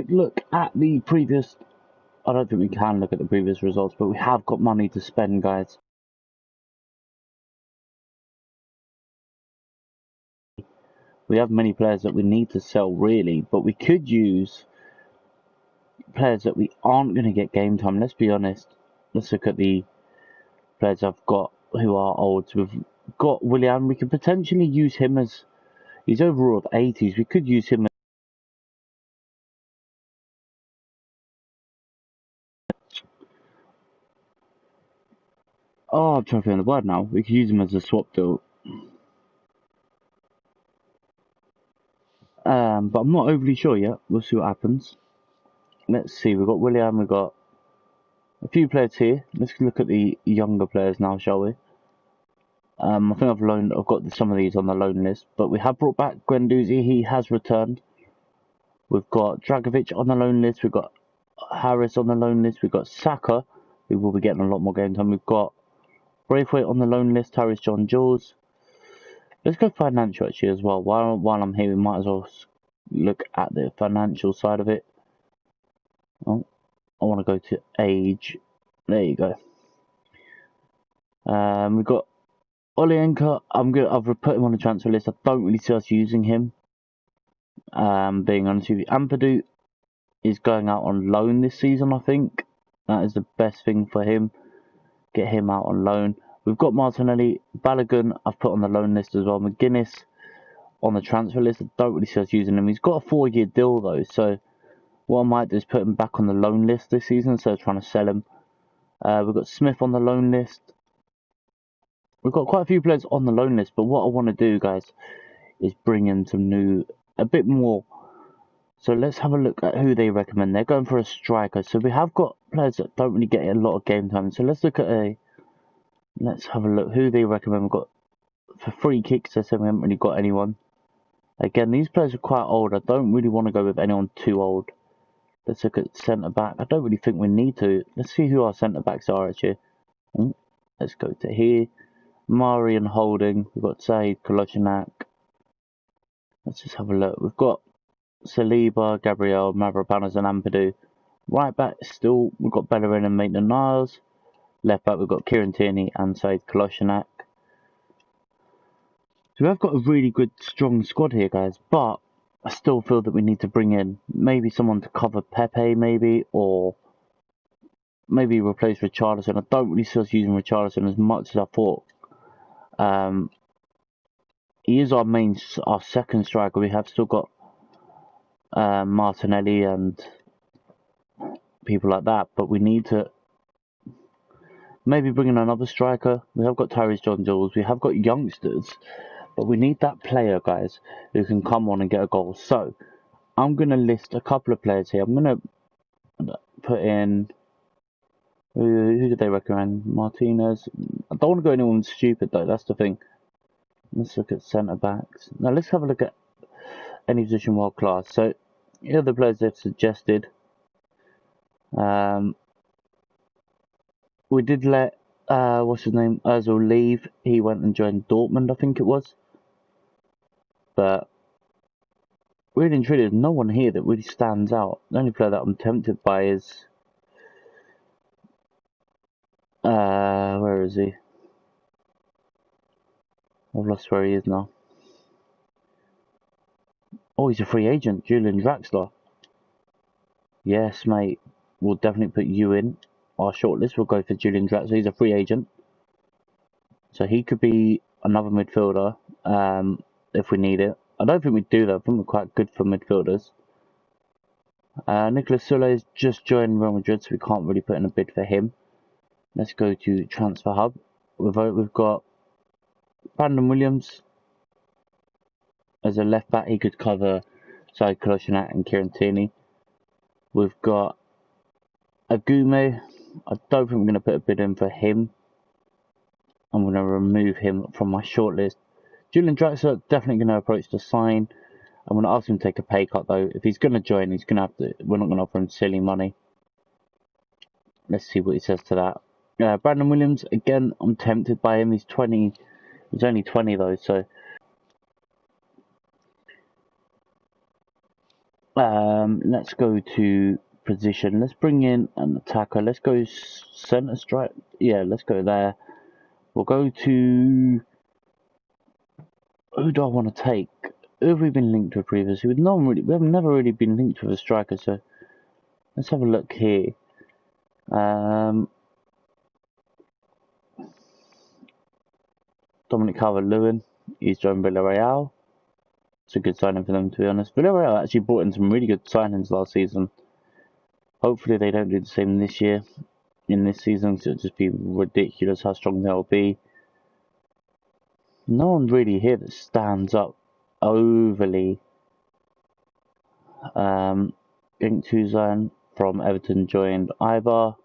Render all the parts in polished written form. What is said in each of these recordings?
could look at the previous... I don't think we can look at the previous results, but we have got money to spend, guys. We have many players that we need to sell, really, but we could use players that we aren't going to get game time. Let's be honest. Let's look at the players I've got who are old. So we've got Willian. We could potentially use him as... He's overall of 80s. We could use him as... Oh, I'm trying to find the word now. We could use him as a swap deal. But I'm not overly sure yet. We'll see what happens. Let's see. We've got Willian. We've got a few players here. Let's look at the younger players now, shall we? I think I've got some of these on the loan list, but we have brought back Guendouzi. He has returned. We've got Dragovic on the loan list. We've got Harris on the loan list. We've got Saka, who will be getting a lot more game time. We've got Braithwaite on the loan list. Harris, John Jules. Let's go financial actually as well. While I'm here, we might as well look at the financial side of it. Oh, I want to go to age. There you go. We've got Olienka. I've put him on the transfer list. I don't really see us using him. Being honest with you, Ampadu is going out on loan this season. I think that is the best thing for him. Get him out on loan. We've got Martinelli, Balogun. I've put on the loan list as well. McGuinness on the transfer list. I don't really see us using him. He's got a 4-year deal though, so what I might do is put him back on the loan list this season instead of trying to sell him. We've got Smith on the loan list. We've got quite a few players on the loan list, but what I want to do, guys, is bring in some a bit more. So let's have a look at who they recommend. They're going for a striker. So we have got players that don't really get a lot of game time. So let's look at let's have a look who they recommend. We've got for free kicks. They said we haven't really got anyone. Again, these players are quite old. I don't really want to go with anyone too old. Let's look at centre back. I don't really think we need to. Let's see who our centre backs are actually. Let's go to here. Mari and Holding. We've got Said, Kolasinac. Let's just have a look. We've got Saliba, Gabriel, Mavropanos and Ampadu. Right back still we've got Bellerin and Maitland-Niles. Left back we've got Kieran Tierney and Said Kolasinac. So we have got a really good strong squad here, guys, but I still feel that we need to bring in maybe someone to cover Pepe or maybe replace Richarlison. I don't really see us using Richarlison as much as I thought. He is our second striker. We have still got Martinelli and people like that, but we need to maybe bring in another striker. We have got Tyrese John Jules. We have got youngsters, but we need that player, guys, who can come on and get a goal. So I'm going to list a couple of players here. I'm going to put in... Who did they recommend? Martinez. I don't want to go anyone stupid, though. That's the thing. Let's look at centre-backs. Now, let's have a look at any position world class. So, here are the players they've suggested. We did let, what's his name, Ozil leave. He went and joined Dortmund, I think it was. But, really and truly, there's no one here that really stands out. The only player that I'm tempted by is... where is he? I've lost where he is now. Oh, he's a free agent, Julian Draxler. Yes, mate. We'll definitely put you in our shortlist. We'll go for Julian Draxler. He's a free agent. So he could be another midfielder if we need it. I don't think we do that. I think we're quite good for midfielders. Nicolas Sule has just joined Real Madrid, so we can't really put in a bid for him. Let's go to Transfer Hub. We've got Brandon Williams as a left back. He could cover Said Kolasinac and Kieran Tierney. We've got Agume. I don't think we're going to put a bid in for him. I'm going to remove him from my shortlist. Julian Draxler, definitely going to approach to sign. I'm going to ask him to take a pay cut though. If he's going to join, he's going to have to. We're not going to offer him silly money. Let's see what he says to that. Brandon Williams, again, I'm tempted by him. He's 20. He's only 20 though, so Let's go to position. Let's bring in an attacker. Let's go center strike. Yeah, let's go there. We'll go to... Who do I want to take? Who have we been linked with previously? We have never really been linked with a striker, so let's have a look here. Dominic Calvert-Lewin, he's joined Villarreal. It's a good signing for them, to be honest. Villarreal actually brought in some really good signings last season. Hopefully they don't do the same this year. In this season, because it'll just be ridiculous how strong they'll be. No one really here that stands up overly. Cenk Touzan from Everton joined Eibar.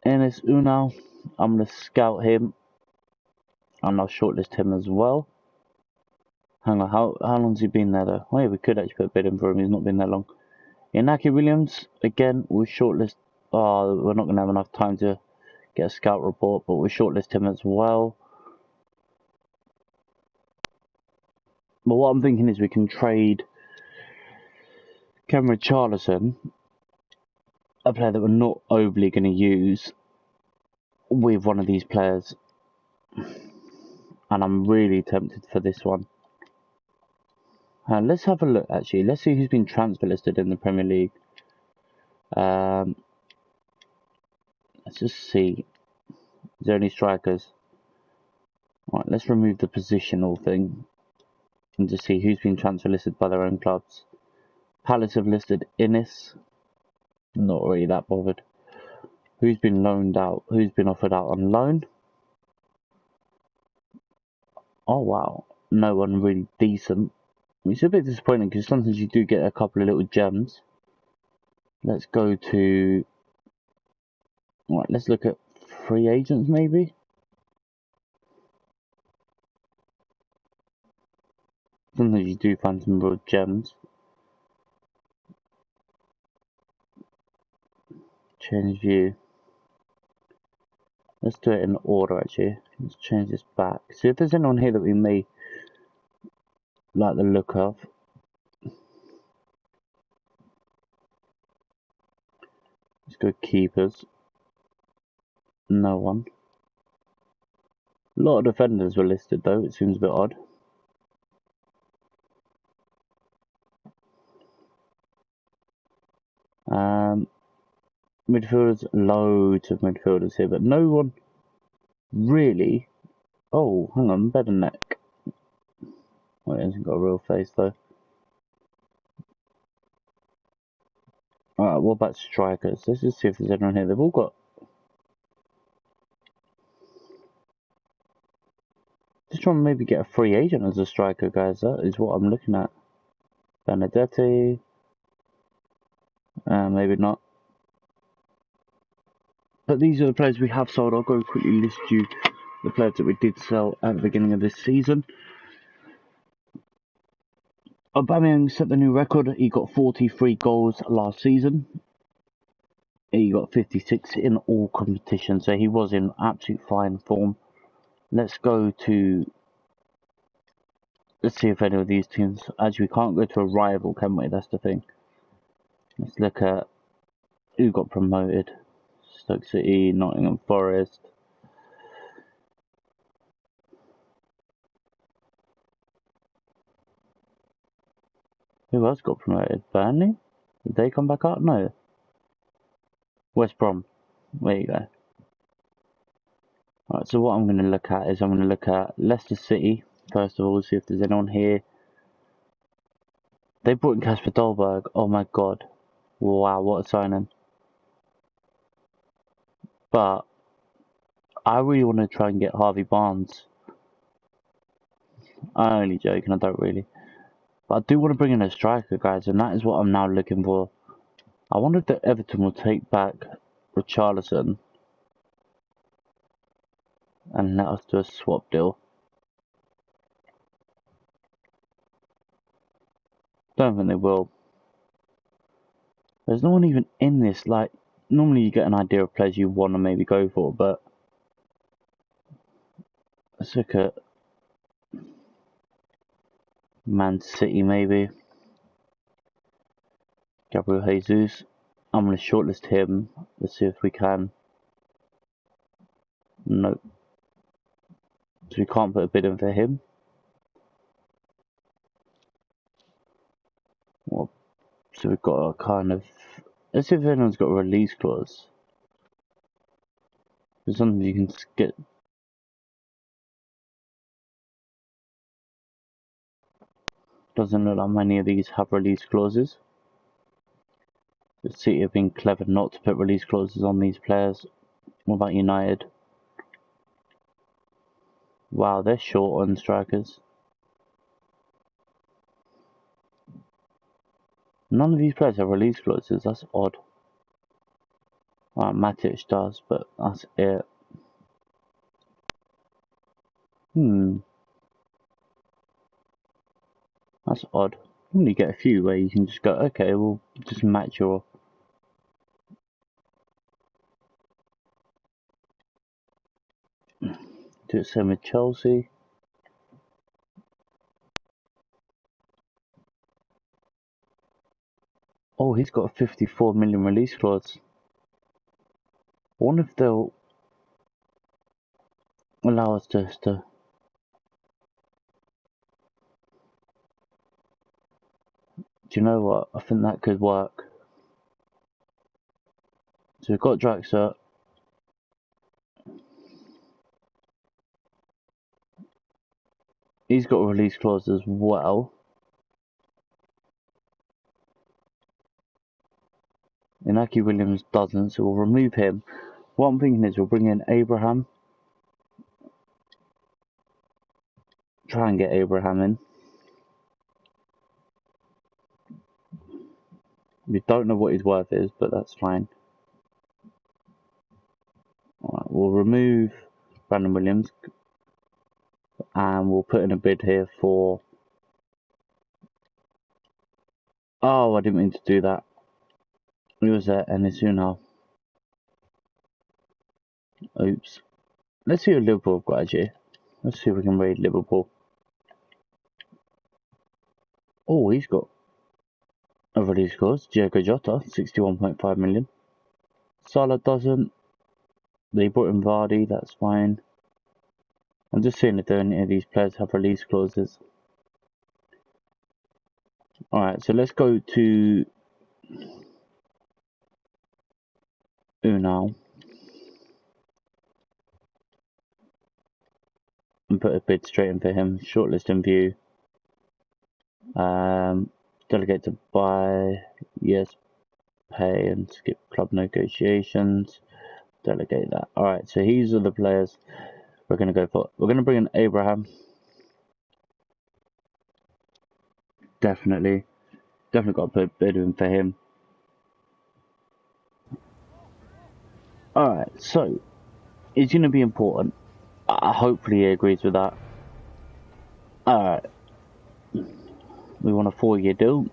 Enes Unal, I'm going to scout him and I'll shortlist him as well. Hang on, how long's he been there though? Oh yeah, we could actually put a bid in for him, he's not been that long. Inaki Williams, again, we'll shortlist. Oh, we're not going to have enough time to get a scout report, but we'll shortlist him as well. But what I'm thinking is we can trade Cameron Richarlison, a player that we're not overly going to use, with one of these players. And I'm really tempted for this one. Let's have a look actually. Let's see who's been transfer listed in the Premier League. Let's just see. Is there any strikers? Alright, let's remove the positional thing and just see who's been transfer listed by their own clubs. Palace have listed Innis. Not really that bothered. Who's been loaned out? Who's been offered out on loan? Oh wow, no one really decent. It's a bit disappointing because sometimes you do get a couple of little gems. Let's go to... Right, let's look at free agents maybe. Sometimes you do find some real gems. Change view. Let's do it in order actually. Let's change this back. See if there's anyone here that we may like the look of. Let's go keepers. No one. A lot of defenders were listed though, it seems a bit odd. Midfielders, loads of midfielders here, but no one really... Oh, hang on, Bedenek. Well, he hasn't got a real face though. Alright, what about strikers? Let's just see if there's anyone here. They've all got... Just trying to maybe get a free agent as a striker, guys. That is what I'm looking at. Benedetti. Maybe not. But these are the players we have sold. I'll go quickly list you the players that we did sell at the beginning of this season. Aubameyang set the new record. He got 43 goals last season. He got 56 in all competitions, so he was in absolute fine form. Let's go to... Let's see if any of these teams... Actually, we can't go to a rival, can we? That's the thing. Let's look at who got promoted. Stoke City, Nottingham Forest. Who else got promoted? Burnley? Did they come back up? No. West Brom. There you go. Alright, so what I'm going to look at is I'm going to look at Leicester City. First of all, see if there's anyone here. They brought in Kasper Dolberg. Oh my god. Wow, what a signing. But I really want to try and get Harvey Barnes. I'm only joking, I don't really. But I do want to bring in a striker, guys, and that is what I'm now looking for. I wonder if the Everton will take back Richarlison and let us do a swap deal. Don't think they will. There's no one even in this, like, normally you get an idea of players you want to maybe go for, but let's look at... Man City maybe. Gabriel Jesus. I'm going to shortlist him. Let's see if we can. Nope. So we can't put a bid in for him. Well, so we've got a kind of... Let's see if anyone's got a release clause. There's something you can get... Doesn't look like many of these have release clauses. The City have been clever not to put release clauses on these players. What about United? Wow, they're short on strikers. None of these players have release clauses, that's odd. Alright, Matic does, but that's it. That's odd. You only get a few where you can just go, okay, we'll just match your... Do it same with Chelsea. Oh, he's got a 54 million release clause. I wonder if they'll allow us just to... Do you know what? I think that could work. So we've got Draxler. He's got a release clause as well. Inaki Williams doesn't, so we'll remove him. What I'm thinking is we'll bring in Abraham. Try and get Abraham in. We don't know what his worth is, but that's fine. Alright, we'll remove Brandon Williams. And we'll put in a bid here for... Oh, I didn't mean to do that. Who was that? Enes Ünal. Oops. Let's see what Liverpool have got actually. Let's see if we can raid Liverpool. Oh, he's got a release clause. Diego Jota, 61.5 million. Salah doesn't. They brought in Vardy, that's fine. I'm just seeing if any of these players have release clauses. Alright, so let's go to Ünal and put a bid straight in for him. Shortlist and view. Delegate to buy. Yes, pay and skip club negotiations. Delegate that. Alright, so these are the players we're going to go for. We're going to bring in Abraham. Definitely got to put a bid in for him. Alright, so it's going to be important. Hopefully he agrees with that. Alright. We want a 4-year deal.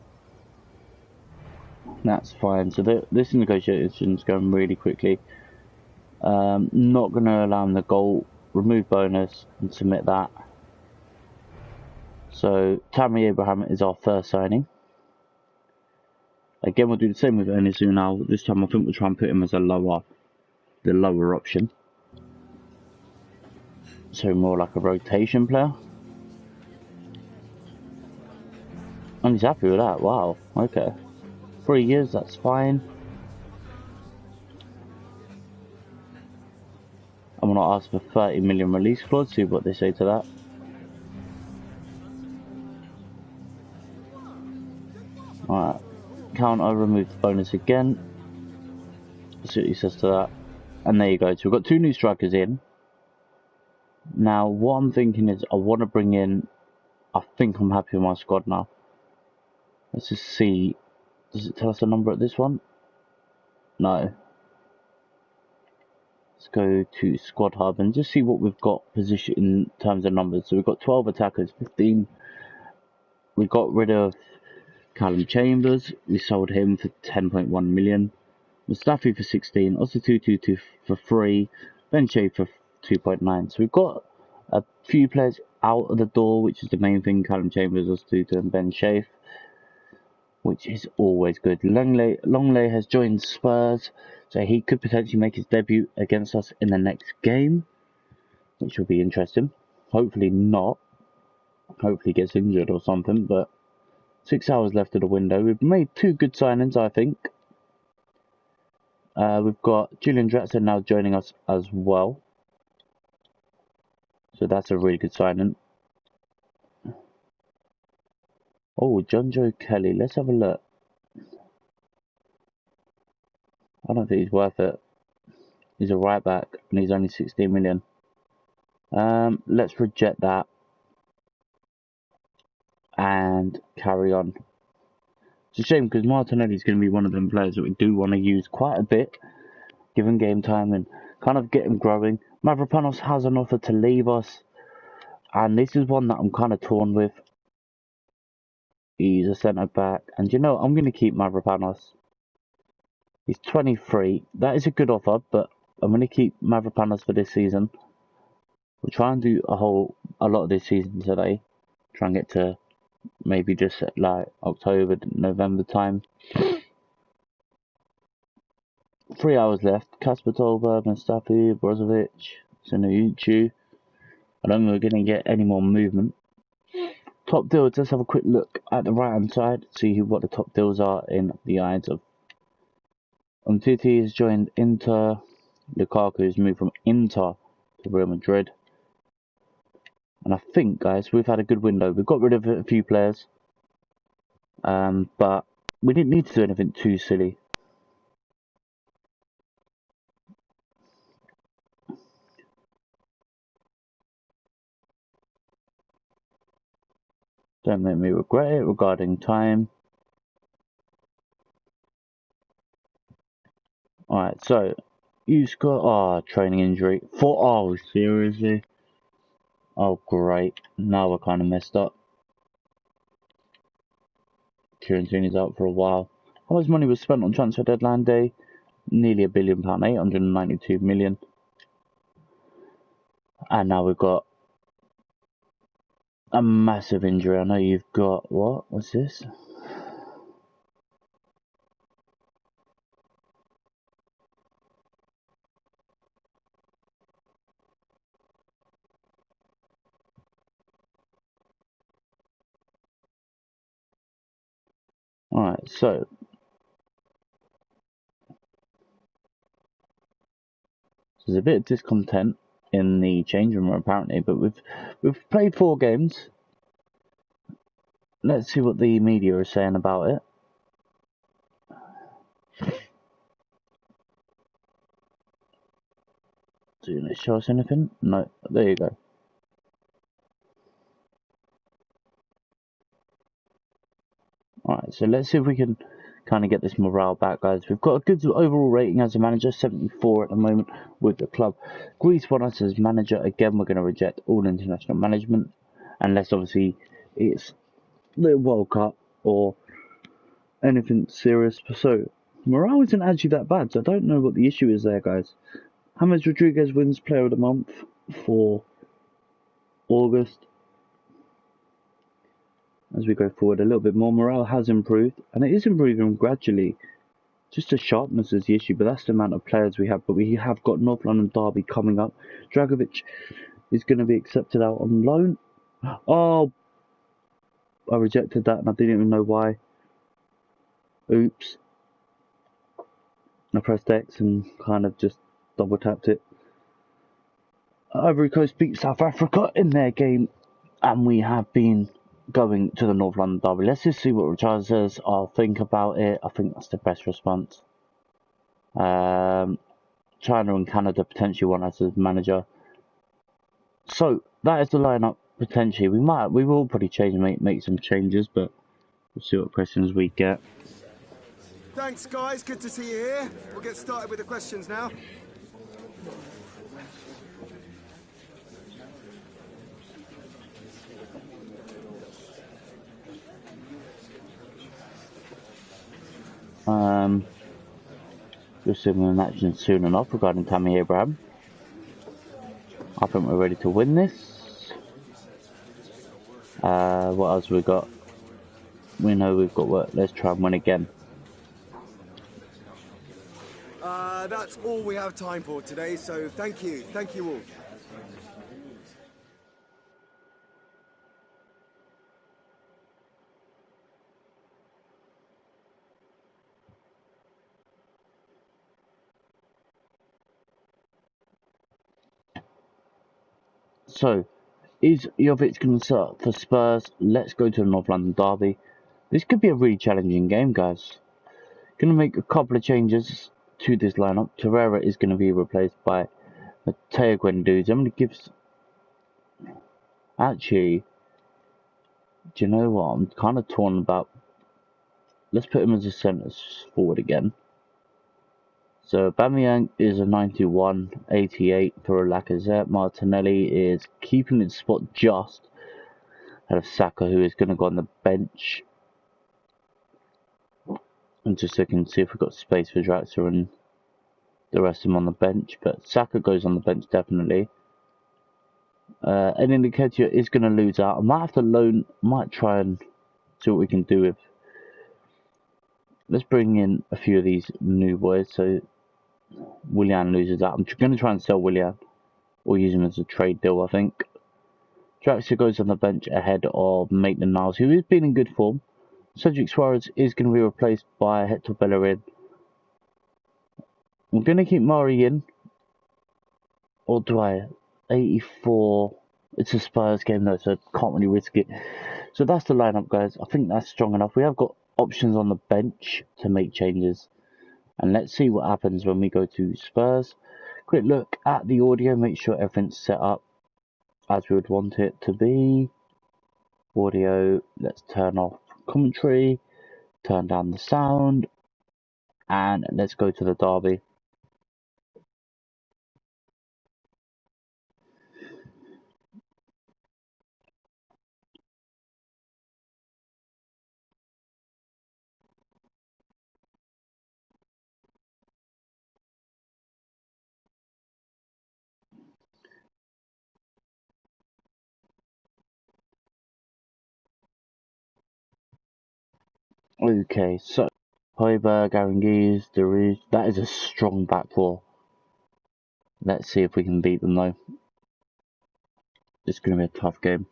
That's fine. So this negotiation is going really quickly. Not going to allow him the goal. Remove bonus and submit that. So Tammy Abraham is our first signing. Again, we'll do the same with Enes Ünal. This time I think we'll try and put him as the lower option. So more like a rotation player. And he's happy with that. Wow. Okay. 3 years, that's fine. I'm going to ask for 30 million release clause, see what they say to that. Alright. Counter, remove the bonus again. See what he says to that. And there you go. So we've got 2 new strikers in. Now, what I'm thinking is I want to bring in... I think I'm happy with my squad now. Let's just see. Does it tell us the number at this one? No. Let's go to Squad Hub and just see what we've got position in terms of numbers. So we've got 12 attackers, 15. We got rid of Callum Chambers. We sold him for 10.1 million. Mustafi for 16. Also 222 for 3. Ben Shea for 2.9. So we've got A few players out of the door, which is the main thing. Callum Chambers, Ostuta and Ben Shafe, which is always good. Longley has joined Spurs, so he could potentially make his debut against us in the next game, which will be interesting. Hopefully not. Hopefully he gets injured or something, but 6 hours left of the window. We've made 2 good signings, I think. We've got Julian Draxler now joining us as well. So that's a really good signing. Oh, John Joe Kelly. Let's have a look. I don't think he's worth it. He's a right back and he's only 16 million. Let's reject that and carry on. It's a shame because Martinelli's going to be one of them players that we do want to use quite a bit, given game time, and kind of get him growing. Mavropanos has an offer to leave us, and this is one that I'm kind of torn with. He's a centre back, and you know, I'm going to keep Mavropanos. He's 23. That is a good offer, but I'm going to keep Mavropanos for this season. We'll try and do a lot of this season today. Try and get to maybe just like October, November time. 3 hours left. Kasper Dolberg, Mustafi, Brozovic, Sinuichi. I don't think we're going to get any more movement. Top deals, let's have a quick look at the right hand side, see what the top deals are in the eyes of. Umtiti has joined Inter. Lukaku has moved from Inter to Real Madrid. And I think, guys, we've had a good window. We've got rid of a few players. But we didn't need to do anything too silly. Don't make me regret it regarding time. Alright, so you've got training injury. Seriously? Oh great. Now we're kinda messed up. Kieran Tierney's out for a while. How much money was spent on transfer deadline day? Nearly £1 billion, 892 million. And now we've got a massive injury. I know you've got what's this? Alright, so there's a bit of discontent in the change room apparently, but we've played 4 games. Let's see what the media is saying about it. Didn't it show us anything? No, there you go. Alright, so let's see if we can kind of get this morale back, guys. We've got a good overall rating as a manager, 74 at the moment with the club. Greece won us as manager. Again, we're going to reject all international management, unless obviously it's the World Cup or anything serious. So morale isn't actually that bad, so I don't know what the issue is there, guys. James Rodriguez wins Player of the Month for August. As we go forward a little bit more, morale has improved, and it is improving gradually. Just the sharpness is the issue, but that's the amount of players we have. But we have got North London Derby coming up. Dragovic is going to be accepted out on loan. Oh, I rejected that, and I didn't even know why. Oops. I pressed X and kind of just double tapped it. Ivory Coast beat South Africa in their game, and we have been going to the North London Derby. Let's just see what Richard says. I'll think about it. I think that's the best response. China and Canada potentially want us as manager. So that is the lineup potentially. We will probably change and make some changes, but we'll see what questions we get. Thanks, guys. Good to see you here. We'll get started with the questions now. You'll see an action soon enough regarding Tammy Abraham. I think we're ready to win this. What else we got? We know we've got work. Let's try and win again. That's all we have time for today, so thank you all. So, is Jovic going to start for Spurs? Let's go to the North London derby. This could be a really challenging game, guys. Going to make a couple of changes to this lineup. Torreira is going to be replaced by Matteo Guendouzi. I'm going to give... Actually, do you know what? I'm kind of torn about... Let's put him as a centre forward again. So, Aubameyang is a 91, 88 for Lacazette. Martinelli is keeping his spot just out of Saka, who is going to go on the bench. I'm just looking to see if we've got space for Draxler and the rest of them on the bench. But Saka goes on the bench, definitely. Eddie Nketiah is going to lose out. I might have to loan, might try and see what we can do with. Let's bring in a few of these new boys. So, Willian loses out. I'm going to try and sell Willian or use him as a trade deal, I think. Draxler goes on the bench ahead of Maitland-Niles, who has been in good form. Cedric Suarez is going to be replaced by Hector Bellerin. I'm going to keep Mari in. Or do I? 84. It's a Spurs game though, so I can't really risk it. So that's the lineup, guys. I think that's strong enough. We have got options on the bench to make changes. And let's see what happens when we go to Spurs. Quick look at the audio. Make sure everything's set up as we would want it to be. Audio. Let's turn off commentary. Turn down the sound. And let's go to the derby. Okay, so Højbjerg, Aranguiz, Darouche, that is a strong back four. Let's see if we can beat them though. It's going to be a tough game.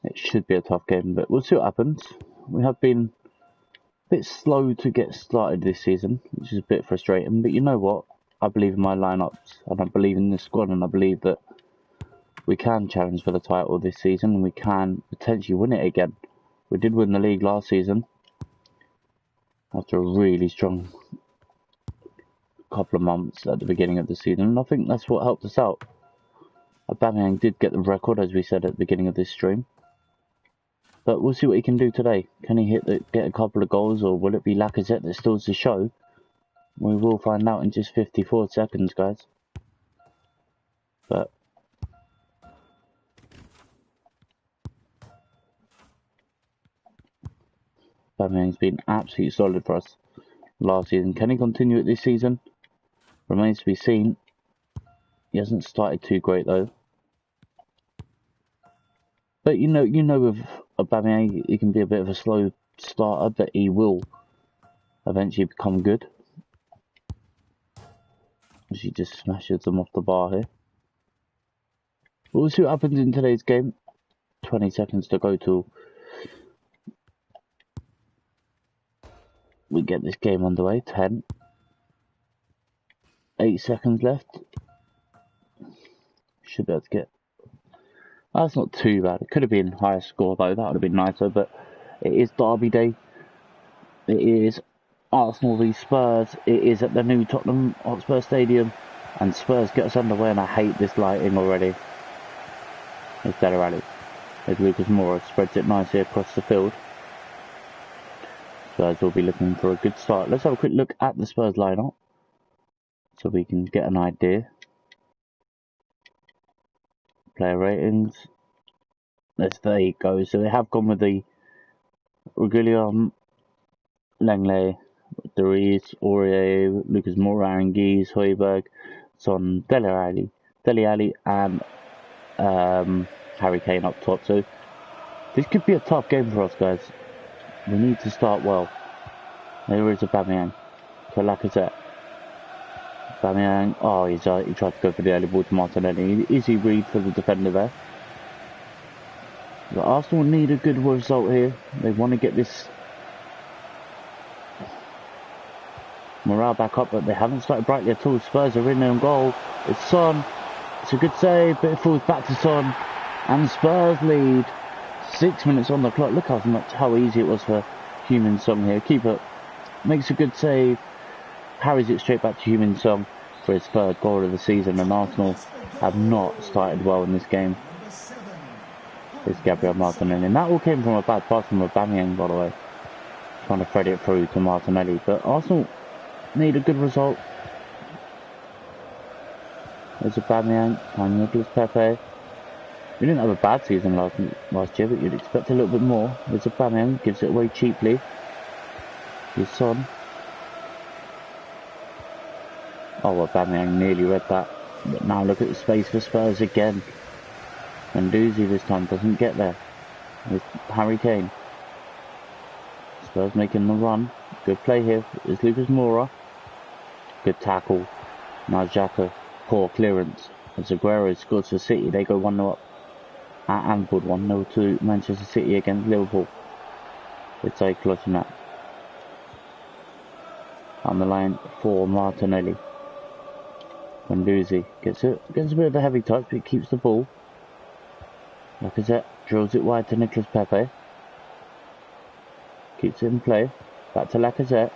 It should be a tough game, but we'll see what happens. We have been a bit slow to get started this season, which is a bit frustrating, but you know what? I believe in my lineups, and I believe in this squad, and I believe that we can challenge for the title this season, and we can potentially win it again. We did win the league last season, after a really strong couple of months at the beginning of the season, and I think that's what helped us out. Aubameyang did get the record, as we said at the beginning of this stream. But we'll see what he can do today. Can he get a couple of goals, or will it be Lacazette that steals the show? We will find out in just 54 seconds, guys. But Aubameyang's been absolutely solid for us last season. Can he continue it this season? Remains to be seen. He hasn't started too great though. But you know with Aubameyang, he can be a bit of a slow starter, but he will eventually become good. As he just smashes them off the bar here. But we'll see what happens in today's game. 20 seconds to go till we get this game underway. 10. 8 seconds left. Should be able to get... That's not too bad. It could have been higher score though. That would have been nicer. But it is Derby Day. It is Arsenal v Spurs. It is at the new Tottenham Hotspur Stadium. And Spurs get us underway, and I hate this lighting already. It's Dele Alli. As Lucas Moura spreads it nicely across the field. Spurs will be looking for a good start. Let's have a quick look at the Spurs lineup, so we can get an idea. Player ratings. There you go. So they have gone with the Reguilón, Lenglet, Dries, Aurier, Lucas Moura, Aranguiz, Højbjerg, Son, Dele Alli, and Harry Kane up top. So this could be a tough game for us, guys. We need to start well. There is Aubameyang for Lacazette. Aubameyang, oh, he tried to go for the early ball to Martinelli. Easy read for the defender there. But Arsenal need a good result here. They want to get this morale back up, but they haven't started brightly at all. Spurs are in on goal. It's Son. It's a good save, but it falls back to Son. And Spurs lead. 6 minutes on the clock. Look how easy it was for Heung-min Son here. Keeper makes a good save. Carries it straight back to Heung-min Son for his third goal of the season. And Arsenal have not started well in this game. It's Gabriel Martinelli. And that all came from a bad pass from Aubameyang, by the way. Trying to thread it through to Martinelli. But Arsenal need a good result. There's Aubameyang and Nicolas Pepe. We didn't have a bad season last year, but you'd expect a little bit more. There's Aubameyang, gives it away cheaply. His Son. Oh, Aubameyang nearly read that. But now look at the space for Spurs again. Guendouzi this time doesn't get there. With Harry Kane. Spurs making the run. Good play here. Is Lucas Moura. Good tackle. Now Xhaka. Poor clearance. As Aguero scores for City, they go 1-0 up at Anfield. 1-0 to Manchester City against Liverpool. It's a clutching that. On the line for Martinelli. Guendouzi gets a bit of a heavy touch, but he keeps the ball. Lacazette drills it wide to Nicolas Pepe. Keeps it in play. Back to Lacazette.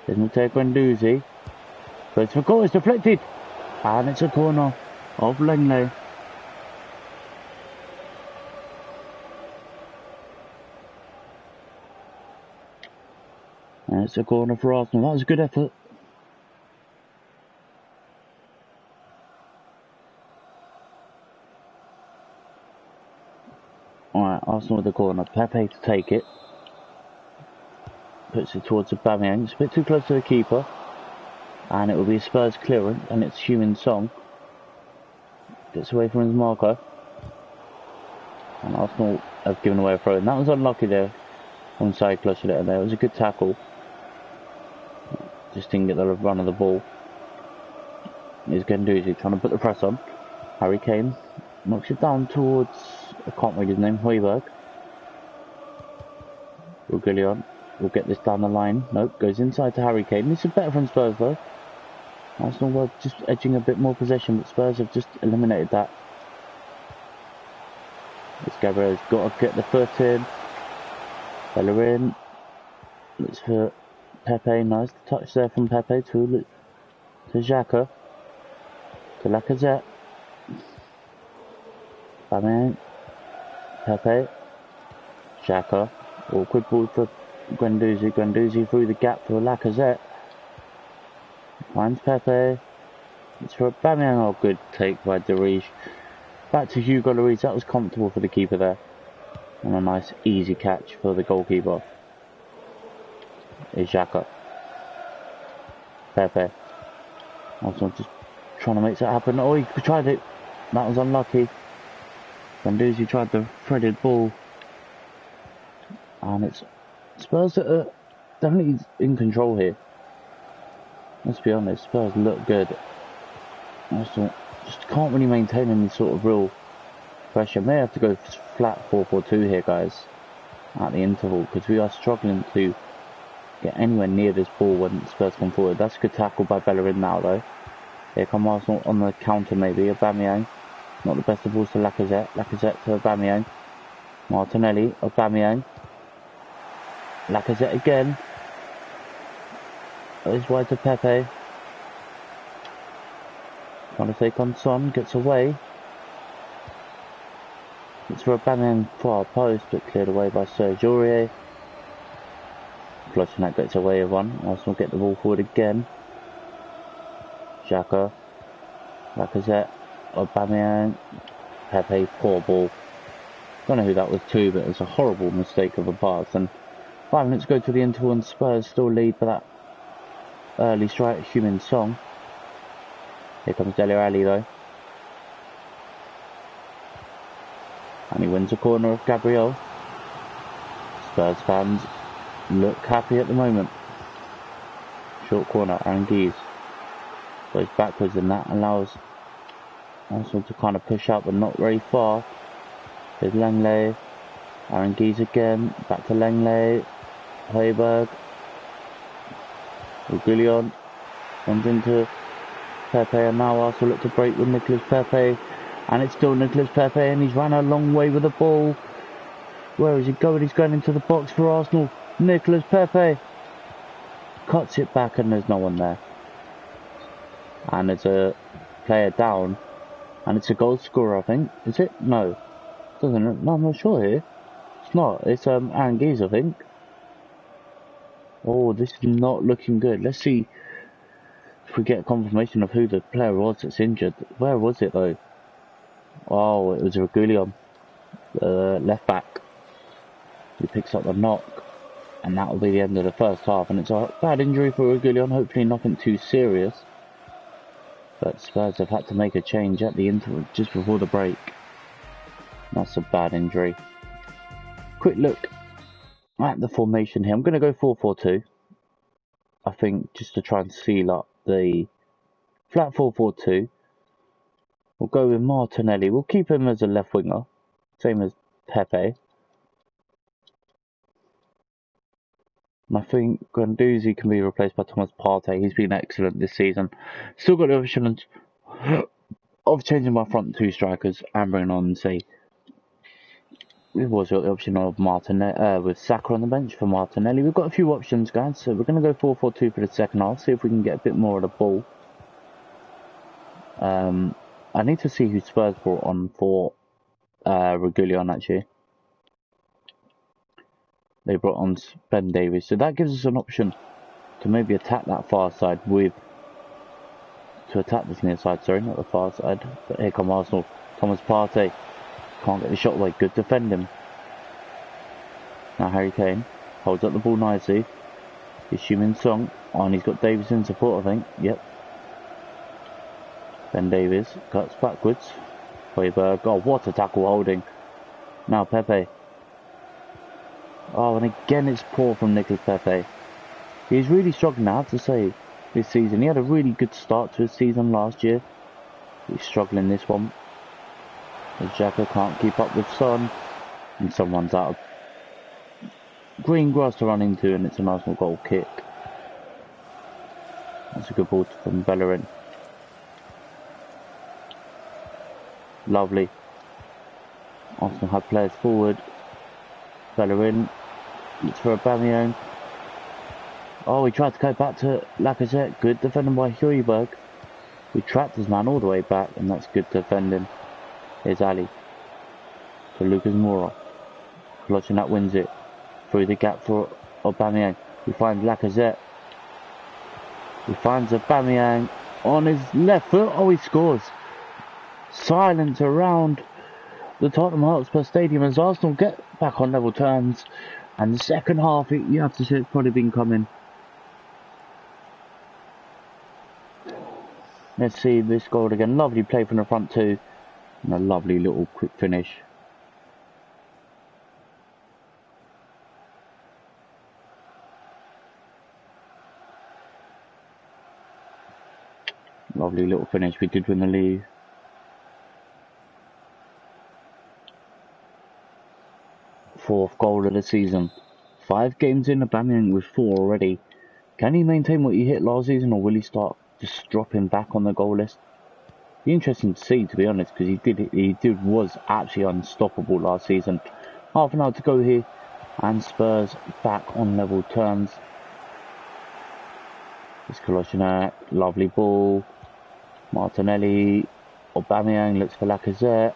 There's Matteo Guendouzi. Goes for goal, it's deflected. And it's a corner of Lenglet. And it's a corner for Arsenal. That was a good effort. Alright, Arsenal with the corner. Pepe to take it. Puts it towards Aubameyang. It's a bit too close to the keeper. And it will be a Spurs clearance. And it's Heung-min Son. Gets away from his marker. And Arsenal have given away a throw. And that was unlucky there. Onside clutched it there. It was a good tackle. Just didn't get the run of the ball. Here's Guendouzi trying to put the press on. Harry Kane knocks it down towards, I can't read his name, Højbjerg. Reguilón will get this down the line. Nope, goes inside to Harry Kane. This is better from Spurs though. Arsenal were just edging a bit more possession, but Spurs have just eliminated that. This Gabriel's got to get the foot in. Bellerin. Looks for Pepe. Nice touch there from Pepe to Xhaka. To Lacazette. Aubameyang. Pepe. Xhaka. Awkward ball for Guendouzi. Guendouzi through the gap for Lacazette. Finds Pepe. It's for Aubameyang. Oh, good take by Dries. Back to Hugo Lloris. That was comfortable for the keeper there. And a nice easy catch for the goalkeeper. Is Xhaka. Pepe. Also just trying to make that happen. Oh, he tried it. That was unlucky. Guendouzi tried the threaded ball. And it's Spurs that are definitely in control here. Let's be honest, Spurs look good. Arsenal just can't really maintain any sort of real pressure. May have to go flat 4-4-2 here, guys, at the interval, because we are struggling to get anywhere near this ball when Spurs come forward. That's a good tackle by Bellerin now, though. Here come Arsenal on the counter, maybe. Aubameyang, not the best of balls to Lacazette. Lacazette to Aubameyang. Martinelli, Aubameyang. Lacazette again. Goes wide to Pepe. Trying to take on Son, gets away. It's for Aubameyang far post, but cleared away by Serge Aurier. Clutching that gets away with one. Arsenal get the ball forward again. Xhaka. Lacazette. Aubameyang. Pepe, poor ball. Don't know who that was to, but it was a horrible mistake of a pass. And 5 minutes go to the interval, and Spurs still lead for that early strike. Heung-min Son. Here comes Dele Alli though. And he wins a corner of Gabriel. Spurs fans look happy at the moment. Short corner, Aranguiz goes backwards, and that allows Arsenal to kind of push out, but not very far. There's Langley, Aranguiz again, back to Langley, Højbjerg, Reguilón comes into Pepe, and now Arsenal look to break with Nicolas Pepe, and it's still Nicolas Pepe, and he's ran a long way with the ball. Where is he going? He's going into the box for Arsenal. Nicolas Pepe cuts it back, and there's no one there. And it's a player down, and it's a goal scorer, I think. Is it? No. Doesn't. No, I'm not sure here. It's not. It's Aranguiz, I think. Oh, this is not looking good. Let's see if we get confirmation of who the player was that's injured. Where was it though? Oh, it was Reguilón, the left back. He picks up the knock, and that will be the end of the first half. And it's a bad injury for Reguilón. Hopefully nothing too serious. But Spurs have had to make a change at the interval just before the break. That's a bad injury. Quick look at the formation here. I'm going to go 4-4-2. I think just to try and seal up the flat 4-4-2. We'll go with Martinelli. We'll keep him as a left winger. Same as Pepe. And I think Guendouzi can be replaced by Thomas Partey. He's been excellent this season. Still got the option of changing my front two strikers and bringing on, say, we've also got the option of Martinelli with Saka on the bench for Martinelli. We've got a few options, guys. So we're going to go 4-4-2 for the second half. See if we can get a bit more of the ball. I need to see who Spurs brought on for Reguilón, actually. They brought on Ben Davies, so that gives us an option to maybe attack that far side to attack this near side, sorry, not the far side. But here come Arsenal. Thomas Partey can't get the shot away, good defending. Now Harry Kane holds up the ball nicely. He's Heung-min Son, and he's got Davies in support, I think, yep. Ben Davies cuts backwards. Højbjerg, oh what a tackle holding. Now Pepe. Oh, and again it's poor from Nicolas Pepe. He's really struggling, I have to say, this season. He had a really good start to his season last year. He's struggling this one. As Xhaka can't keep up with Son. And someone's out of green grass to run into, and it's an Arsenal goal kick. That's a good ball from Bellerin. Lovely. Arsenal have players forward. Bellerin. It's for Aubameyang. Oh, he tried to go back to Lacazette. Good defending by Højbjerg. We trapped his man all the way back, and that's good defending. Here's Ali. To Lucas Moura. Kolasinac wins it. Through the gap for Aubameyang. He finds Lacazette. He finds Aubameyang on his left foot. Oh, he scores. Silence around the Tottenham Hotspur Stadium as Arsenal get back on level terms. And the second half, you have to say, it's probably been coming. Let's see this goal again. Lovely play from the front two. And a lovely little quick finish. Lovely little finish. We did win the league. Fourth goal of the season. 5 games in, Aubameyang with 4 already. Can he maintain what he hit last season, or will he start just dropping back on the goal list? Be interesting to see, to be honest, because he was absolutely unstoppable last season. Half an hour to go here, and Spurs back on level terms. It's Kolasinac, lovely ball. Martinelli, Aubameyang looks for Lacazette.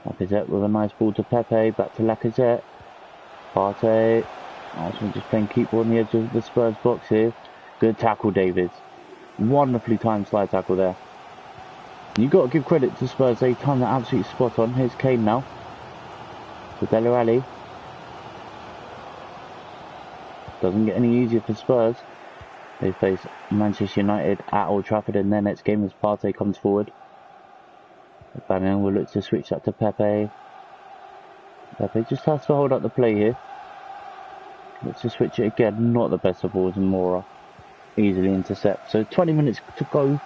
Lacazette with a nice ball to Pepe, back to Lacazette. Partey, Arsenal just playing keep on the edge of the Spurs box here. Good tackle, Davies. Wonderfully timed slide tackle there. You've got to give credit to Spurs, they timed that absolutely spot on. Here's Kane now. To Dele Alli. Doesn't get any easier for Spurs. They face Manchester United at Old Trafford in their next game as Partey comes forward. Aubameyang will look to switch that to Pepe. Pepe just has to hold up the play here. Looks to switch it again. Not the best of balls, and Mora easily intercept. So 20 minutes to go.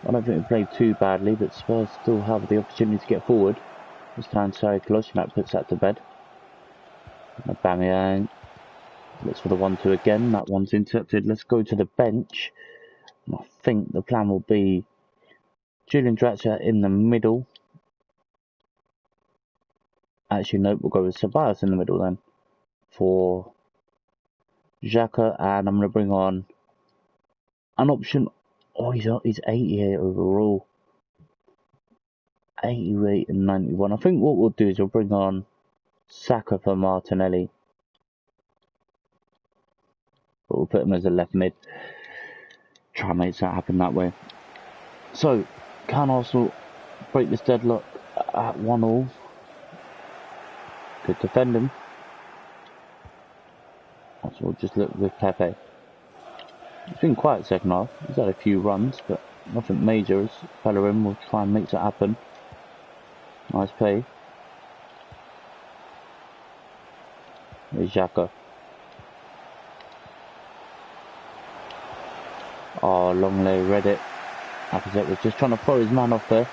I don't think we played too badly, but Spurs still have the opportunity to get forward. This time, Sarri Kolasinac puts that to bed. Aubameyang looks for the 1-2 again. That one's intercepted. Let's go to the bench. I think the plan will be Julian Draxler in the middle. Actually, nope, we'll go with Ceballos in the middle then. For Xhaka, and I'm going to bring on an option. Oh, he's 88 overall. 88 and 91. I think what we'll do is we'll bring on Saka for Martinelli. But we'll put him as a left mid. Try and make that happen that way. So, can Arsenal break this deadlock at 1-1? Good defending. So we'll just look with Pepe. It's been quiet second half. He's had a few runs, but nothing major as Bellerin will try and make that happen. Nice play. There's Xhaka. Oh, Longley read it. Lacazette was just trying to throw his man off there.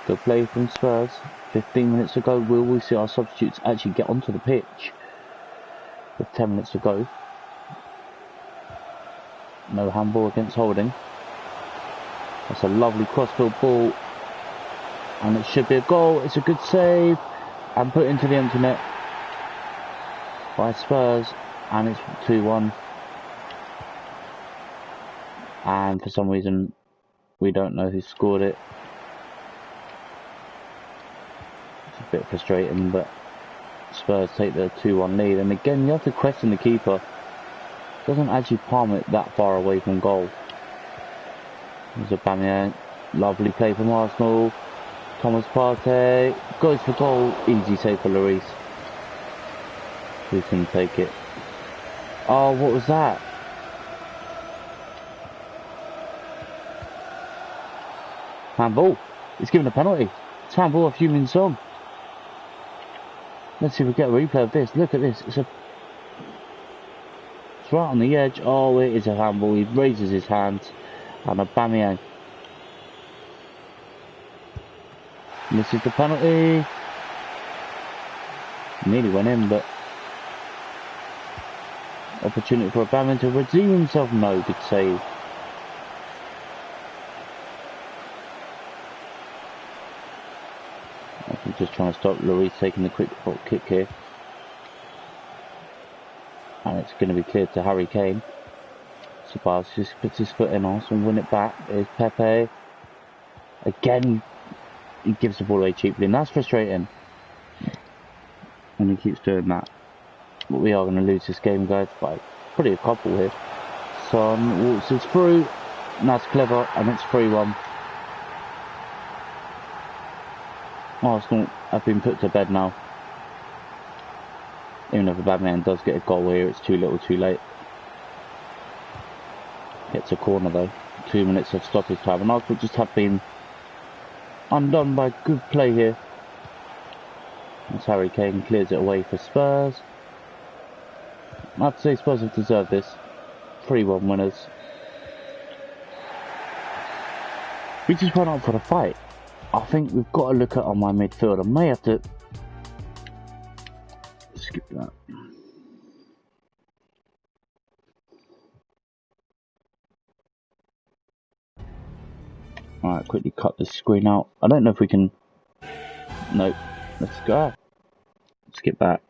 Good play from Spurs. 15 minutes to go. Will we see our substitutes actually get onto the pitch? With 10 minutes to go. No handball against Holding. That's a lovely crossfield ball. And it should be a goal. It's a good save. And put into the empty net by Spurs. And it's 2-1. And for some reason, we don't know who scored it. It's a bit frustrating, but Spurs take the 2-1 lead. And again, you have to question the keeper. Doesn't actually palm it that far away from goal. There's Aubameyang. Lovely play from Arsenal. Thomas Partey goes for goal. Easy save for Lloris. Who can take it? Oh, what was that? Handball. It's given a penalty. It's handball off Heung-min Son. Let's see if we get a replay of this. Look at this. It's right on the edge. Oh, it is a handball. He raises his hands. And Aubameyang misses the penalty. Nearly went in, but opportunity for Aubameyang to redeem himself. No, good save. I'm just trying to stop Lloris taking the quick kick here. And it's going to be cleared to Harry Kane. Ceballos just puts his foot in, Arsenal win it back. There's Pepe. Again, he gives the ball away cheaply, and that's frustrating. And he keeps doing that. But we are going to lose this game, guys, by probably a couple here. Son walks us through, and that's clever, and it's 3-1. Arsenal have been put to bed now. Even if Aubameyang does get a goal here, it's too little too late. Gets a corner though. 2 minutes of stoppage time, and Arsenal just have been undone by good play here. As Harry Kane clears it away for Spurs. I'd say Spurs have deserved this. 3-1 winners. We just went up for the fight. I think we've got to look at on my midfield. I may have to skip that. Alright, quickly cut this screen out. I don't know if we can... Nope. Let's go. Skip that.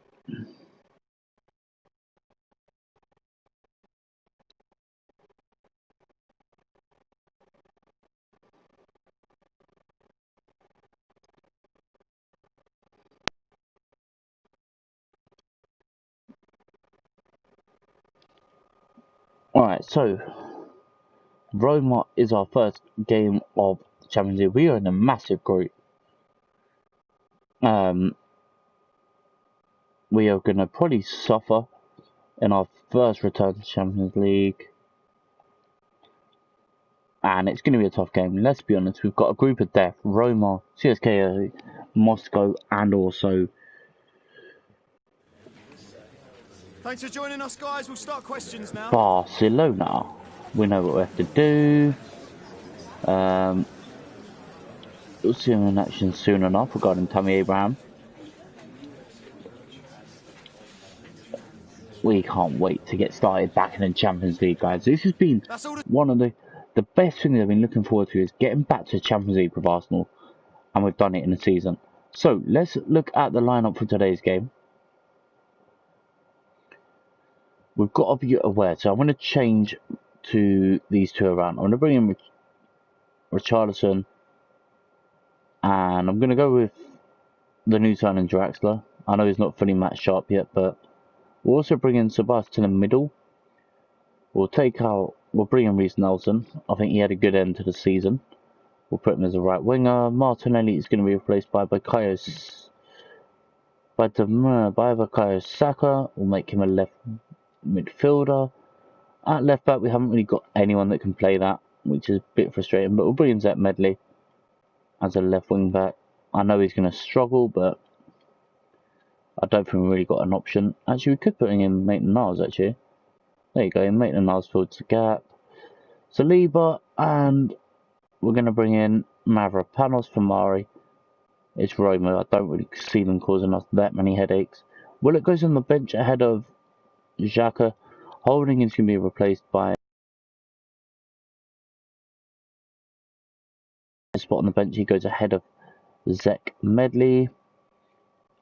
Alright, so Roma is our first game of Champions League. We are in a massive group. We are going to probably suffer in our first return to Champions League. And it's going to be a tough game. Let's be honest, we've got a group of death. Roma, CSKA, Moscow, and also... Thanks for joining us, guys. We'll start questions now. Barcelona. We know what we have to do. We'll see him in action soon enough regarding Tammy Abraham. We can't wait to get started back in the Champions League, guys. This has been one of the best things I've been looking forward to, is getting back to the Champions League with Arsenal. And we've done it in the season. So, let's look at the lineup for today's game. We've got to be aware. So, I'm going to change to these two around. I'm going to bring in Richarlison. And I'm going to go with the new signing Draxler. I know he's not fully match sharp yet, but we'll also bring in Sabas to the middle. We'll bring in Reece Nelson. I think he had a good end to the season. We'll put him as a right winger. Martinelli is going to be replaced by Bukayo Saka. We'll make him a left midfielder. At left back, we haven't really got anyone that can play that, which is a bit frustrating. But we'll bring in Zach Medley as a left wing back. I know he's going to struggle, but I don't think we really got an option. Actually, we could put in Maitland-Niles, actually. There you go, Maitland-Niles fills the gap. Saliba, and we're going to bring in Mavropanos for Mari. It's Roma. I don't really see them causing us that many headaches. Willock goes on the bench ahead of Xhaka. Holding is going to be replaced by a spot on the bench. He goes ahead of Zach Medley.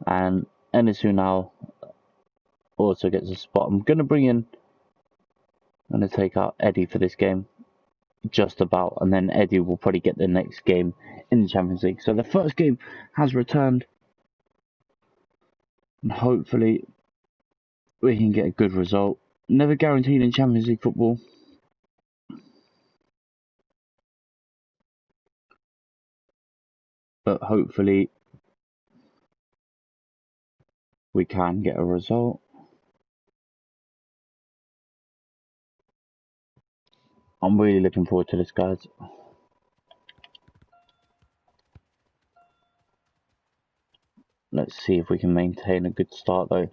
And Enes now also gets a spot. I'm going to take out Eddie for this game, just about, and then Eddie will probably get the next game in the Champions League. So the first game has returned, and hopefully we can get a good result. Never guaranteed in Champions League football, but hopefully we can get a result. I'm really looking forward to this, guys. Let's see if we can maintain a good start, though.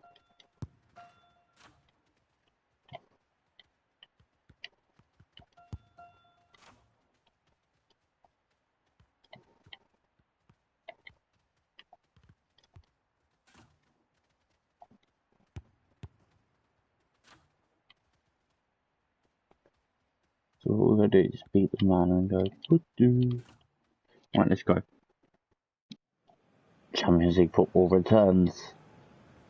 So what we're going to do is just beat the man and go, "Poo-doo." Right, let's go. Champions League football returns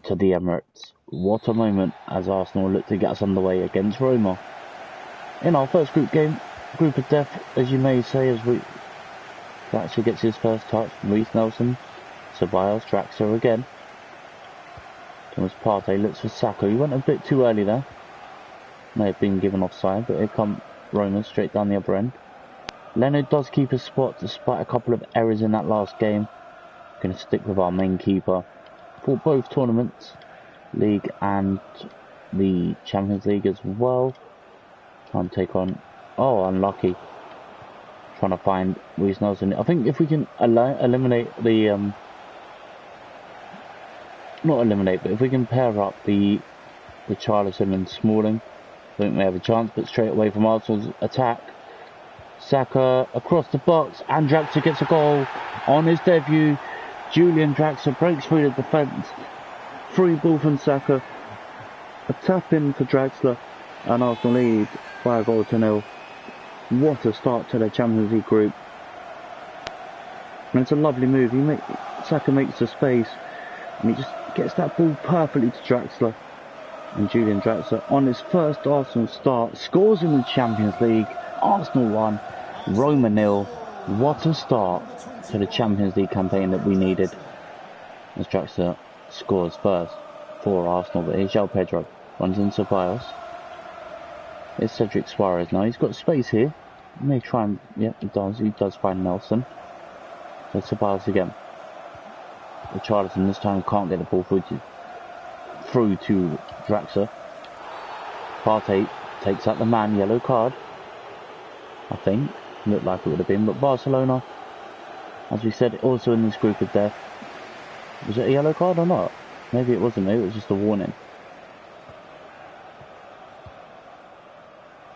to the Emirates. What a moment as Arsenal look to get us underway against Roma. In our first group of death, as you may say, as Draxler gets his first touch. Reece Nelson, Ceballos, Draxler again. Thomas Partey looks for Saka. He went a bit too early there. May have been given offside, but here come Roma straight down the upper end. Leonard does keep his spot despite a couple of errors in that last game. Going to stick with our main keeper for both tournaments, League and the Champions League as well. Trying to take on, unlucky. Trying to find Reece Nelson. I think if we can eliminate the not eliminate, but if we can pair up the Richarlison and Smalling, I think we have a chance. But straight away from Arsenal's attack, Saka across the box, and Draxler gets a goal on his debut. Julian Draxler breaks through the defence. Free ball from Saka. A tap in for Draxler, and Arsenal lead by a goal to nil. What a start to the Champions League group. And it's a lovely move. Saka makes the space, and he just gets that ball perfectly to Draxler. And Julian Draxler, on his first Arsenal start, scores in the Champions League. Arsenal 1, Roma 0. What a start to the Champions League campaign that we needed. As Draxler scores first for Arsenal, but here's João Pedro. Runs into Ceballos. It's Cedric Suarez now. He's got space here. May try and, yeah, he does. He does find Nelson. So Ceballos again. Richarlison this time can't get the ball through to Draxler. Partey takes out the man, yellow card. I think. Looked like it would have been, but Barcelona, as we said, also in this group of death. Was it a yellow card or not? Maybe it wasn't, maybe it was just a warning.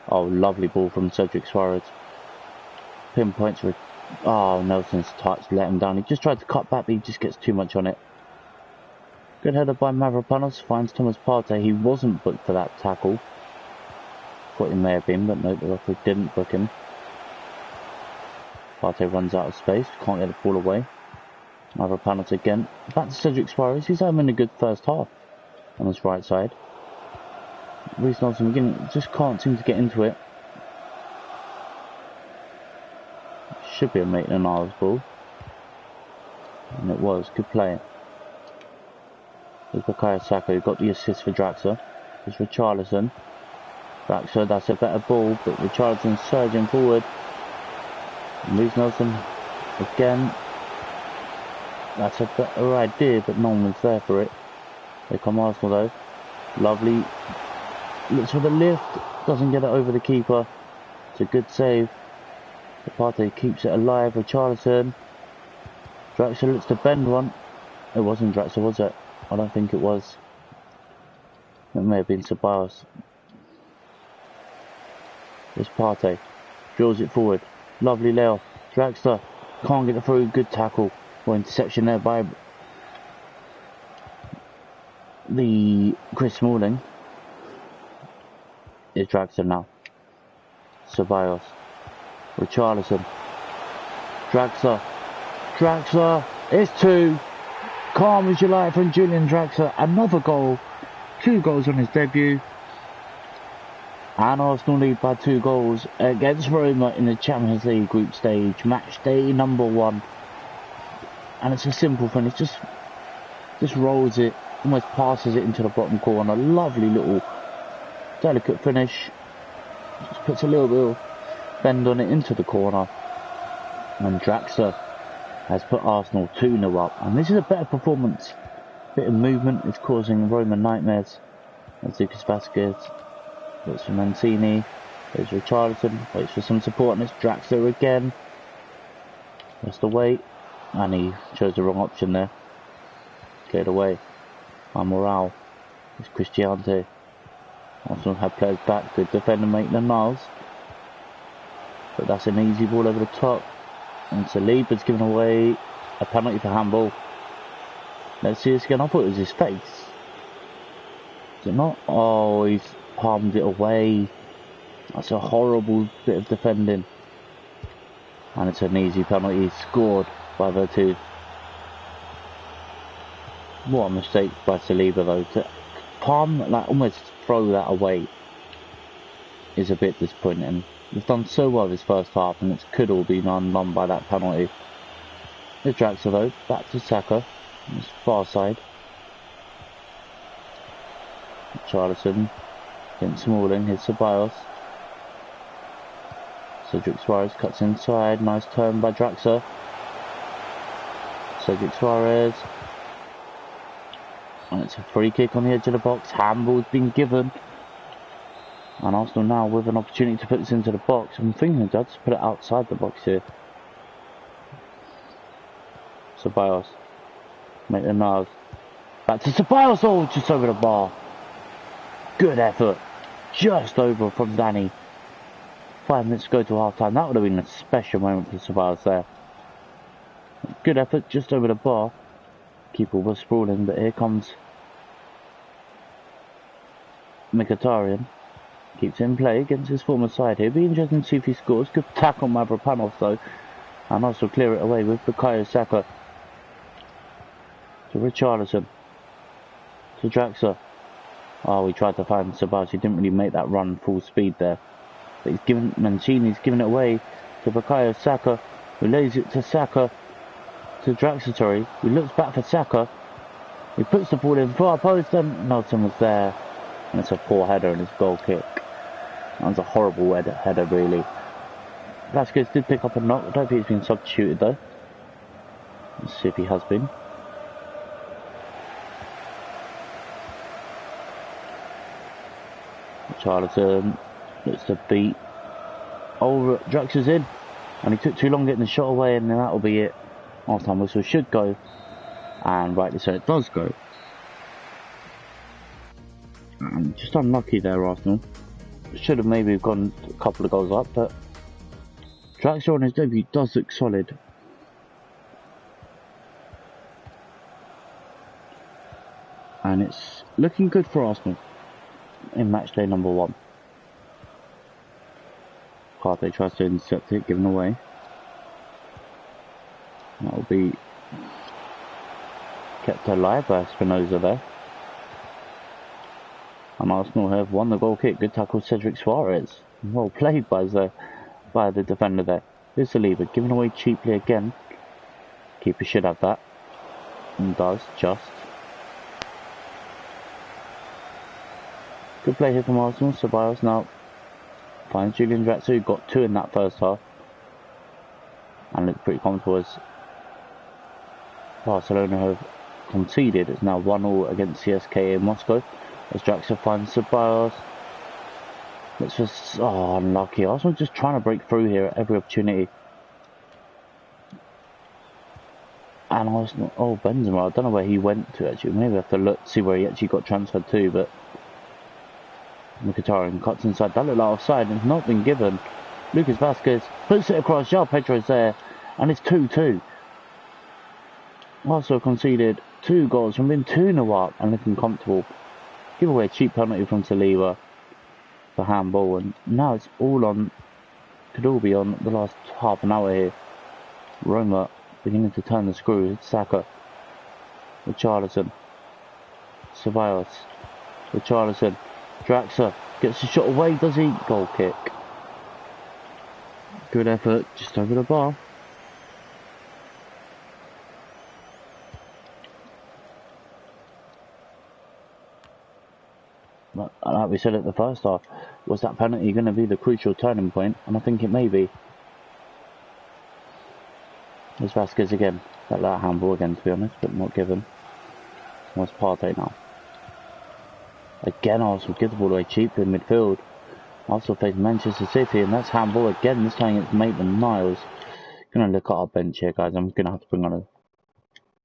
Oh, lovely ball from Cedric Suarez. Pinpoints with... Oh, Nelson's touch let him down. He just tried to cut back, but he just gets too much on it. Good header by Mavropanos. Finds Thomas Partey. He wasn't booked for that tackle. Thought he may have been, but no, the referee didn't book him. Partey runs out of space. Can't get the ball away. Mavropanos again. Back to Cedric Suarez. He's having a good first half on his right side. Reece Nelson again just can't seem to get into it. Should be a Maitland-Niles ball. And it was. Good play. There's Bukayo Saka who got the assist for Draxler. There's Richarlison. Draxler, that's a better ball, but Richarlison surging forward. And Reece Nelson again. That's a better idea, but no one was there for it. Here come Arsenal though. Lovely. Looks for the lift. Doesn't get it over the keeper. It's a good save. Partey keeps it alive. Richarlison. Draxler looks to bend one. It wasn't Draxler, was it? I don't think it was. It may have been Ceballos. It's Partey. Drills it forward. Lovely layoff. Draxler can't get it through. Good tackle. Or interception there by the Chris Smalling. It's Draxler now. Ceballos. Richarlison. Draxler. It's 2. Calm as you like from Julian Draxler. Another goal. 2 goals on his debut. And Arsenal lead by 2 goals against Roma in the Champions League group stage. Match day number 1. And it's a simple finish. Just rolls it. Almost passes it into the bottom corner. Lovely little delicate finish. Just puts a little bit of bend on it into the corner. And Draxler has put Arsenal 2-0 up. And this is a better performance. Bit of movement is causing Roma nightmares. As Lucas Vazquez looks for Mancini. There's Richarlison. Waits for some support. And it's Draxler again. That's the wait. And he chose the wrong option there. Cleared away by Morale. It's Cristiante. Arsenal have players back. Good defender Maitland-Niles. But that's an easy ball over the top. And Saliba's given away a penalty for handball. Let's see this again. I thought it was his face. Is it not? Oh, he's palmed it away. That's a horrible bit of defending. And it's an easy penalty. Scored by Vertu. What a mistake by Saliba though. To palm, like almost throw that away is a bit disappointing. We've done so well this first half and it could all be undone by that penalty. There's Draxler though, back to Saka. It's far side. Richarlison against Smalling, here's Ceballos. Cedric Suarez cuts inside, nice turn by Draxler. Cedric Suarez. And it's a free kick on the edge of the box. Handball's been given. And Arsenal now with an opportunity to put this into the box. I'm thinking I'd just put it outside the box here. Ceballos. Maitland-Niles. Back to Ceballos. Oh, just over the bar. Good effort. Just over from Danny. 5 minutes to go to half time. That would have been a special moment for Ceballos there. Good effort, just over the bar. Keeper was sprawling, but here comes Mkhitaryan. Keeps in play against his former side here. Be interesting to see if he scores. Good tackle Mavropanos though. And also clear it away with Bukayo Saka. To Richarlison. To Draxler. Oh, he tried to find Ceballos. He didn't really make that run full speed there. But he's given Mancini's given it away to Bukayo Saka. Who lays it to Saka. To Draxler, sorry. He looks back for Saka. He puts the ball in far post and Nelson was there. And it's a poor header and it's a goal kick. That was a horrible header really. Vasquez did pick up a knock. I don't think he's been substituted though. Let's see if he has been. Charlton looks to beat. Oh, Draxler's in. And he took too long getting the shot away, and then that'll be it. Half time whistle should go. And rightly so, it does go. And just unlucky there, Arsenal. Should have maybe gone a couple of goals up, but Draxler on his debut does look solid. And it's looking good for Arsenal in match day number 1. Partey tries to intercept it, given away. That will be kept alive by Espinosa there. And Arsenal have won the goal kick. Good tackle, Cedric Suarez. Well played by the defender there. Here's Saliba, given away cheaply again. Keeper should have that. And does, just. Good play here from Arsenal. Ceballos now finds Julian Draxler, who got 2 in that first half. And looked pretty comfortable as Barcelona have conceded. It's now 1-1 against CSKA in Moscow. As Draxler finds Ceballos. Let's just, unlucky. Arsenal just trying to break through here at every opportunity. And Arsenal, Benzema, I don't know where he went to actually. Maybe I have to look, see where he actually got transferred to, but Mkhitaryan cuts inside. That looked like offside and it's not been given. Lucas Vasquez puts it across. João Pedro's there, and it's 2-2. Arsenal conceded 2 goals from being 2-0 up and looking comfortable. Give away a cheap penalty from Saliba for handball, and now it's all on. Could all be on the last half an hour here. Roma beginning to turn the screw. It's Saka, Richarlison, Ceballos, Richarlison, Draxler gets the shot away. Does he? Goal kick. Good effort, just over the bar. But like we said at the first half, was that penalty going to be the crucial turning point? And I think it may be. There's Vasquez again. That handball again, to be honest, but not given. What's Partey now? Again, Arsenal give the ball away cheaply in midfield. Arsenal face Manchester City, and that's handball again. This time it's Maitland-Niles. Gonna look at our bench here, guys. I'm gonna have to bring on a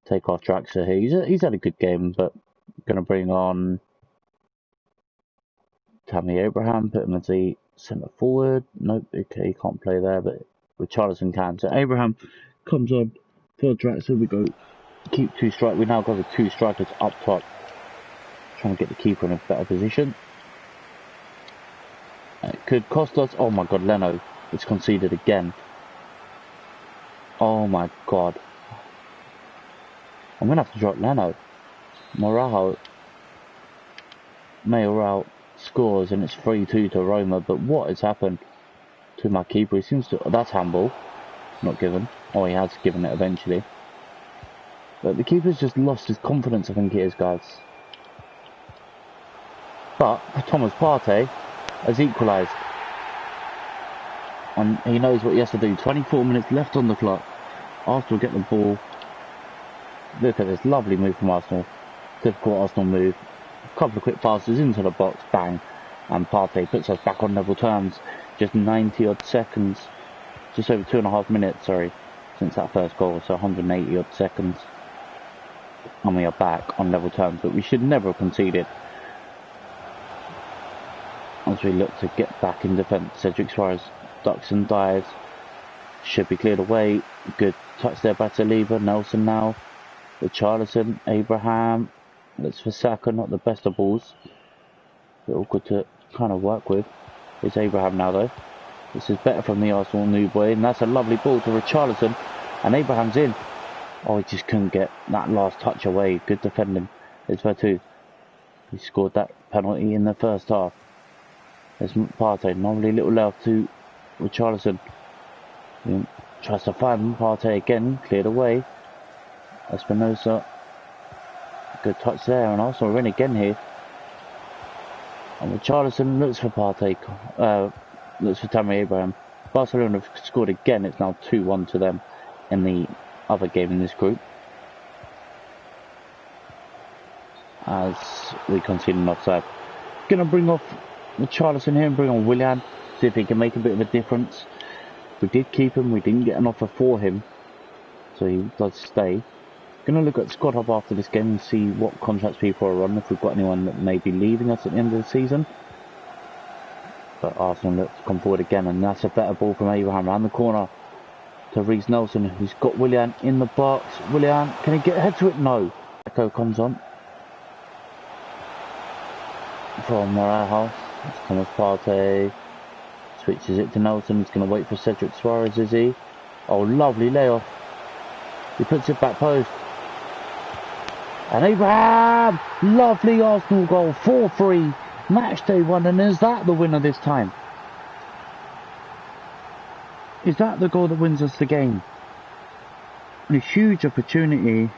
take off Draxler here. He's had a good game, but gonna bring on Tammy Abraham, put him as a centre forward. Nope, okay, he can't play there, but Richarlison can. So Abraham comes on for Draxler. We go keep 2 strikers. We now got the 2 strikers up top, trying to get the keeper in a better position. It could cost us. Oh my God, Leno! It's conceded again. Oh my God! I'm gonna have to drop Leno. Mayoral scores and it's 3-2 to Roma, but what has happened to my keeper? He seems to... That's handball. Not given. Oh, he has given it eventually. But the keeper's just lost his confidence, I think it is, guys. But Thomas Partey has equalised. And he knows what he has to do. 24 minutes left on the clock. Arsenal get the ball. Look at this lovely move from Arsenal. Typical Arsenal move. A couple of quick passes into the box, bang, and Partey puts us back on level terms. Just 90 odd seconds, just over 2.5 minutes, sorry, since that first goal, so 180 odd seconds, and we are back on level terms. But we should never have conceded as we look to get back in defence. Cedric Suarez ducks and dives, should be cleared away. Good touch there by Saliba. Nelson now, Richarlison, Abraham. That's for Saka, not the best of balls. But all good to kind of work with. It's Abraham now though. This is better from the Arsenal new boy, and that's a lovely ball to Richarlison, and Abraham's in. Oh, he just couldn't get that last touch away. Good defending. It's Vertu. He scored that penalty in the first half. There's Partey, normally little left to Richarlison. He tries to find Partey again, cleared away. Espinosa. Good touch there, and Arsenal are in again here. And Richarlison looks for Partey, looks for Tammy Abraham. Barcelona have scored again. It's now 2-1 to them in the other game in this group. As we concede an offside. Gonna bring off Richarlison here and bring on Willian. See if he can make a bit of a difference. We did keep him. We didn't get an offer for him. So he does stay. Gonna look at Squad Hub after this game and see what contracts people are on. If we've got anyone that may be leaving us at the end of the season. But Arsenal look to come forward again, and that's a better ball from Abraham around the corner to Reiss Nelson, who's got Willian in the box. Willian, can he get ahead to it? No. Echo comes on from Moraes. It's Thomas Partey. Switches it to Nelson. He's going to wait for Cedric Suarez, is he? Oh, lovely layoff. He puts it back post. And Abraham! Lovely Arsenal goal. 4-3. Match day 1, and is that the winner this time? Is that the goal that wins us the game? A huge opportunity.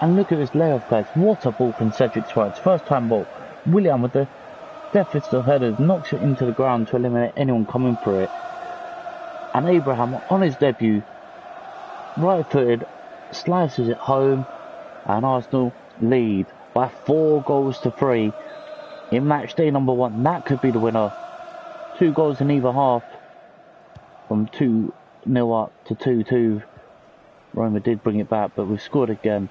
And look at this layoff, guys. What a ball from Cedric Suarez. First time ball. Willian with the deficit of headers knocks it into the ground to eliminate anyone coming for it. And Abraham, on his debut, right-footed, slices it home. And Arsenal lead by 4-3 in match day number 1. That could be the winner. 2 goals in either half. From 2-0 up to 2-2. Roma did bring it back, but we've scored again.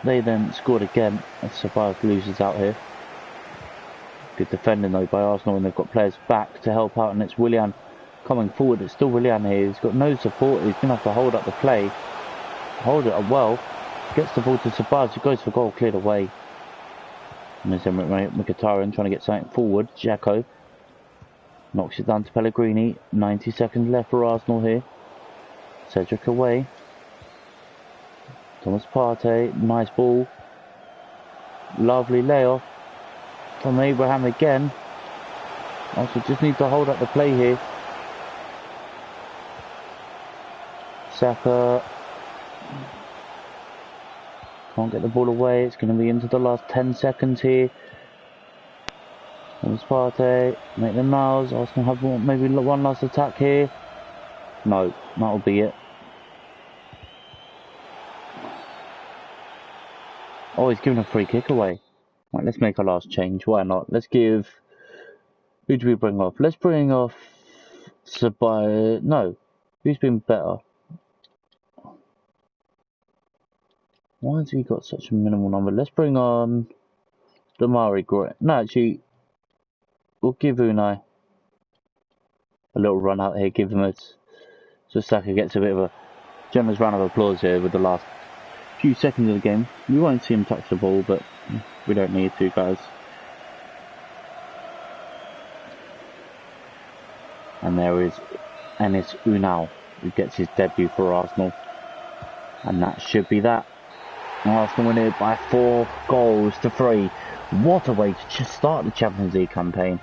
They then scored again, and Ceballos loses out here. Good defending though by Arsenal, and they've got players back to help out, and it's Willian coming forward. It's still Willian here. He's got no support. He's going to have to hold up the play. Hold it up well. Gets the ball to Ceballos, who goes for goal, cleared away. And there's Mkhitaryan trying to get something forward. Xhaka knocks it down to Pellegrini. 90 seconds left for Arsenal here. Cedric away. Thomas Partey, nice ball. Lovely layoff from Abraham again. Also just need to hold up the play here. Saka can't get the ball away. It's going to be into the last 10 seconds here. Thomas Partey, make them miles. Arsenal have maybe one last attack here. No, that'll be it. Oh, he's giving a free kick away. Right, let's make our last change. Why not? Let's give... Who do we bring off? Let's bring off... Ceballos. No. Who's been better? Why has he got such a minimal number? Let's bring on... Damari Gray. No, actually... We'll give Unai a little run out here. Give him a... So Saka gets a bit of a generous round of applause here with the last few seconds of the game. We won't see him touch the ball, but we don't need to, guys. And there is Enis Unal, who gets his debut for Arsenal. And that should be that. Arsenal win it by 4-3. What a way to just start the Champions League campaign.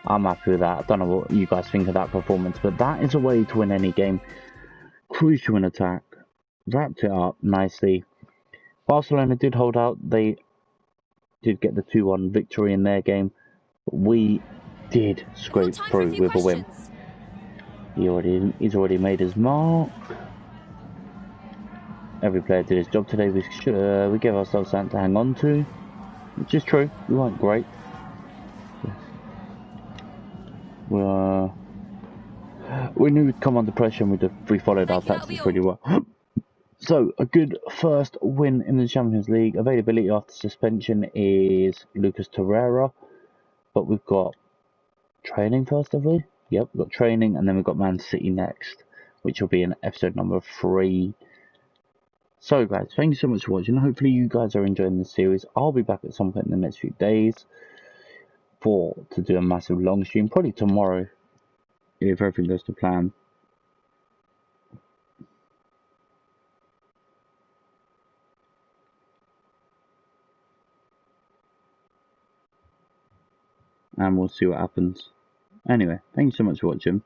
I'm happy with that. I don't know what you guys think of that performance, but that is a way to win any game. Crucial in attack. Wrapped it up nicely. Barcelona did hold out. They did get the 2-1 victory in their game. But we did scrape through with a win. He's already made his mark. Every player did his job today. We gave ourselves something to hang on to, which is true. We weren't great. We knew we'd come under pressure, and we followed our tactics pretty well. So, a good first win in the Champions League. Availability after suspension is Lucas Torreira, but we've got training first, have we? Yep, we've got training, and then we've got Man City next, which will be in episode number 3. So guys, thank you so much for watching. Hopefully you guys are enjoying this series. I'll be back at some point in the next few days to do a massive long stream, probably tomorrow, if everything goes to plan. And we'll see what happens. Anyway, thank you so much for watching.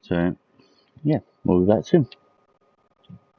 So, yeah, we'll be back soon.